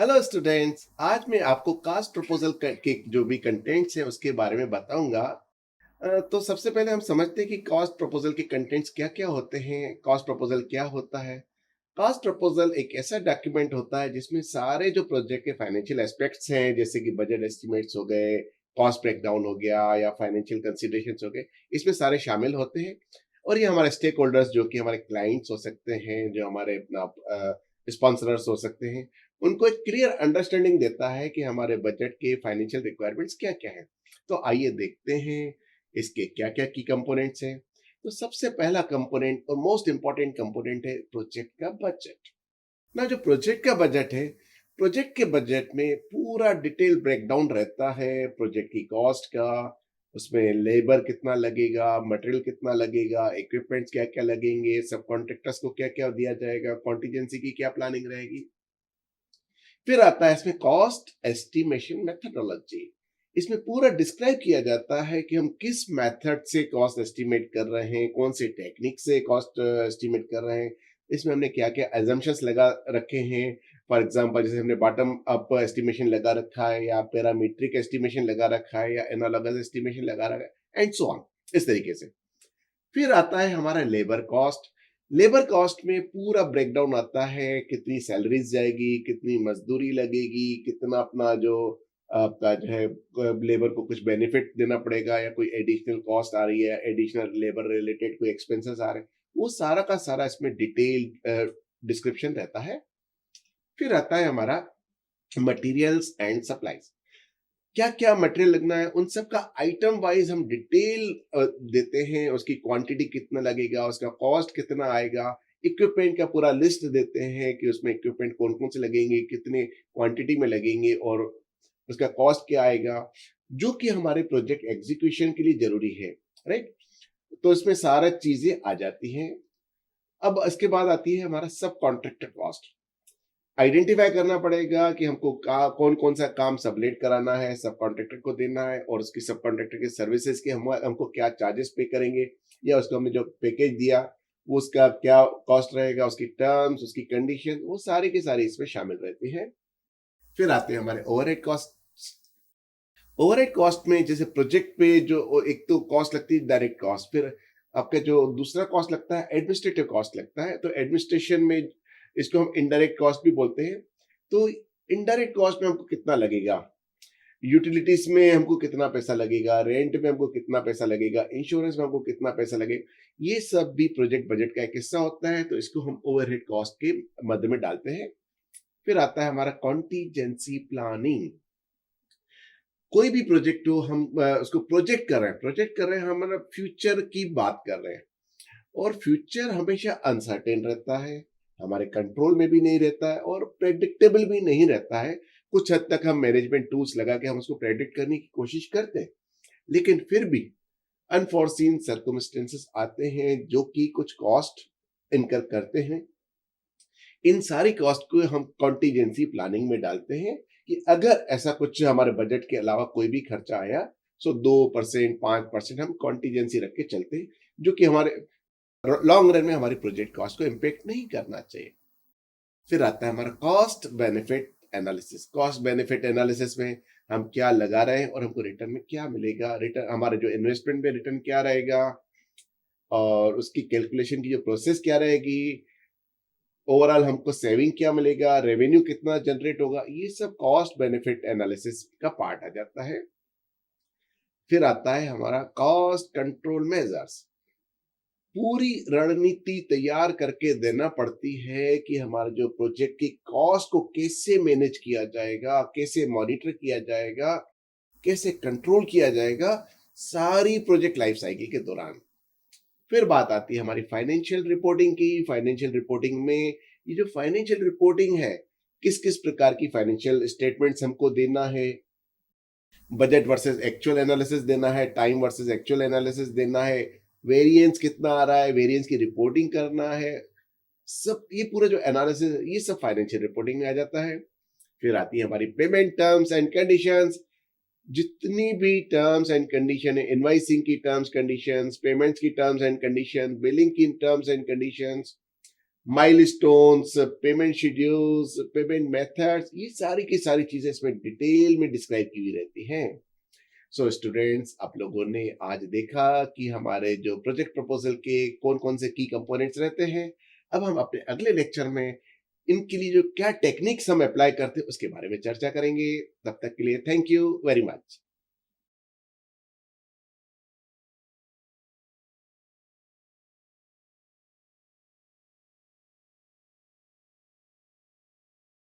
Hello students, आज मैं आपको कास्ट प्रपोजल के जो भी कंटेंट्स हैं उसके बारे में बताऊंगा। तो सबसे पहले हम समझते हैं कि कास्ट प्रपोजल के कंटेंट्स क्या-क्या होते हैं। कास्ट प्रपोजल क्या होता है? कास्ट प्रपोजल एक ऐसा डॉक्यूमेंट होता है जिसमें सारे जो प्रोजेक्ट के फाइनेंशियल एस्पेक्ट्स हैं, जैसे कि बजट एस्टिमेट्स हो गए, कॉस्ट ब्रेकडाउन हो गया या फाइनेंशियल कंसीडरेशंस हो गए, इसमें सारे शामिल होते हैं। और ये हमारे स्टेक होल्डर्स जो कि हमारे क्लाइंट्स हो सकते हैं, जो हमारे अपना स्पॉन्सरर्स हो सकते हैं, उनको एक क्लियर अंडरस्टैंडिंग देता है कि हमारे बजट के फाइनेंशियल रिक्वायरमेंट्स क्या-क्या हैं। तो आइए देखते हैं इसके क्या-क्या की कंपोनेंट्स हैं। तो सबसे पहला कंपोनेंट और मोस्ट इंपॉर्टेंट कंपोनेंट है प्रोजेक्ट का बजट। ना जो प्रोजेक्ट का बजट है, प्रोजेक्ट के बजट में पूरा डिटेल ब्रेकडाउन रहता है प्रोजेक्ट की कॉस्ट का। उसमें लेबर कितना लगेगा, मटेरियल कितना लगेगा, इक्विपमेंट्स क्या-क्या लगेंगे, सब कॉन्ट्रैक्टर्स को क्या-क्या दिया जाएगा, कॉन्टिजेंसी की क्या प्लानिंग रहेगी। फिर आता है इसमें कॉस्ट एस्टिमेशन मेथडोलॉजी। इसमें पूरा डिस्क्राइब किया जाता है कि हम किस मेथड से कॉस्ट एस्टिमेट कर रहे हैं, कौन से टेक्निक से कॉस्ट एस्टिमेट कर रहे हैं। इसमें हमने क्या-क्या असम्पशन्स लगा रखे हैं। फॉर एग्जांपल जैसे हमने बॉटम अप एस्टिमेशन लगा रखा है या पैरामीट्रिक एस्टिमेशन लगा रखा है या एनालॉगस एस्टिमेशन लगा रखा है एंड सो ऑन, इस तरीके से। फिर आता है हमारा लेबर कॉस्ट। लेबर कॉस्ट में पूरा ब्रेकडाउन आता है, कितनी सैलरीज जाएगी, कितनी मजदूरी लगेगी, कितना अपना जो आपका जो है लेबर को कुछ बेनिफिट देना पड़ेगा या कोई एडिशनल कॉस्ट आ रही है, एडिशनल लेबर रिलेटेड कोई एक्सपेंसेस आ रहे हैं, वो सारा का सारा इसमें डिटेल डिस्क्रिप्शन रहता है। फिर आता है हमारा मटेरियल्स एंड सप्लाईज। क्या-क्या मटेरियल लगना है, उन सब का आइटम वाइज़ हम डिटेल देते हैं, उसकी क्वांटिटी कितना लगेगा, उसका कॉस्ट कितना आएगा, इक्विपमेंट का पूरा लिस्ट देते हैं कि उसमें इक्विपमेंट कौन-कौन से लगेंगे, कितने क्वांटिटी में लगेंगे और उसका कॉस्ट क्या आएगा, जो कि हमारे प्रोजेक्ट एग्जीक्यूशन के लिए ज़रूरी है, राइट? तो इसमें सारा चीज़ें आ जाती हैं। अब इसके बाद आती है हमारा सब कॉन्ट्रैक्टर कॉस्ट। आइडेंटिफाई करना पड़ेगा कि हमको कौन-कौन सा काम सबलेट कराना है, सब कॉन्ट्रैक्टर को देना है और उसकी सब कॉन्ट्रैक्टर की सर्विसेज़ के हमको क्या चार्जेस पे करेंगे या उसको हमने जो पैकेज दिया, वो उसका क्या कॉस्ट रहेगा, उसकी टर्म्स, उसकी कंडीशन, वो सारी की सारी इसमें शामिल रहती हैं। फिर आते हैं हमारे ओवरहेड कॉस्ट। ओवरहेड कॉस्ट में जैसे प्रोजेक्ट पे जो एक तो कॉस्ट लगती है डायरेक्ट कॉस्ट, फिर आपका जो दूसरा कॉस्ट लगता है एडमिनिस्ट्रेटिव कॉस्ट लगता है। तो एडमिनिस्ट्रेशन में इसको हम इनडायरेक्ट कॉस्ट भी बोलते हैं। तो इनडायरेक्ट कॉस्ट में हमको कितना लगेगा, यूटिलिटीज में हमको कितना पैसा लगेगा, रेंट में हमको कितना पैसा लगेगा, इंश्योरेंस में हमको कितना पैसा लगेगा, ये सब भी प्रोजेक्ट बजट का एक हिस्सा होता है। तो इसको हम ओवरहेड कॉस्ट के मध्य में डालते हैं। फिर आता है हमारा कॉन्टीजेंसी प्लानिंग। कोई भी प्रोजेक्ट हो, हम उसको प्रोजेक्ट कर रहे हैं, हम मतलब फ्यूचर की बात कर रहे हैं और फ्यूचर हमेशा अनसर्टेन रहता है, हमारे कंट्रोल में भी नहीं रहता है और प्रेडिक्टेबल भी नहीं रहता है। कुछ हद तक हम मैनेजमेंट टूल्स लगा के हम उसको प्रेडिक्ट करने की कोशिश करते हैं, लेकिन फिर भी अनफोर्सीन सर्कमस्टेंसेस आते हैं जो कि कुछ कॉस्ट इनकर करते हैं। इन सारी कॉस्ट को हम कॉन्टीजेंसी प्लानिंग में डालते हैं कि अगर ऐसा कुछ हमारे बजट के अलावा कोई भी खर्चा आया, सो 2% 5% हम कॉन्टीजेंसी रख के चलते हैं, जो कि हमारे लॉन्ग रन में हमारी प्रोजेक्ट कॉस्ट को इम्पेक्ट नहीं करना चाहिए। फिर आता है हमारा cost benefit analysis. Cost benefit analysis में हम क्या लगा रहे हैं और हमको रिटर्न में क्या मिलेगा, रिटर्न हमारे जो इन्वेस्टमेंट में रिटर्न क्या रहेगा और उसकी कैलकुलेशन की जो प्रोसेस क्या रहेगी, ओवरऑल हमको सेविंग क्या मिलेगा, रेवेन्यू कितना जनरेट होगा, ये सब कॉस्ट बेनिफिट एनालिसिस का पार्ट आ जाता है। फिर आता है हमारा कॉस्ट कंट्रोल मेजर्स। पूरी रणनीति तैयार करके देना पड़ती है कि हमारा जो प्रोजेक्ट की कॉस्ट को कैसे मैनेज किया जाएगा, कैसे मॉनिटर किया जाएगा, कैसे कंट्रोल किया जाएगा, सारी प्रोजेक्ट लाइफ साइकिल के दौरान। फिर बात आती है हमारी फाइनेंशियल रिपोर्टिंग की। फाइनेंशियल रिपोर्टिंग में ये जो फाइनेंशियल रिपोर्टिंग है, किस किस प्रकार की फाइनेंशियल स्टेटमेंट्स हमको देना है, बजट वर्सेस एक्चुअल एनालिसिस देना है, टाइम वर्सेस एक्चुअल एनालिसिस देना है, वेरिएंस कितना आ रहा है, वेरिएंस की रिपोर्टिंग करना है, सब ये पूरा जो एनालिसिस ये सब फाइनेंशियल रिपोर्टिंग में आ जाता है। फिर आती है हमारी पेमेंट टर्म्स एंड कंडीशंस। जितनी भी टर्म्स एंड कंडीशन है, इनवाइसिंग की टर्म्स कंडीशंस, पेमेंट्स की टर्म्स एंड कंडीशन, बिलिंग की terms and conditions, milestones, payment schedules, payment methods, ये सारी की सारी चीजें इसमें डिटेल में डिस्क्राइब की हुई रहती हैं। सो स्टूडेंट्स, आप लोगों ने आज देखा कि हमारे जो प्रोजेक्ट प्रपोजल के कौन कौन से की कंपोनेंट्स रहते हैं। अब हम अपने अगले लेक्चर में इनके लिए जो क्या टेक्निक्स हम अप्लाई करते हैं उसके बारे में चर्चा करेंगे। तब तक के लिए थैंक यू वेरी मच।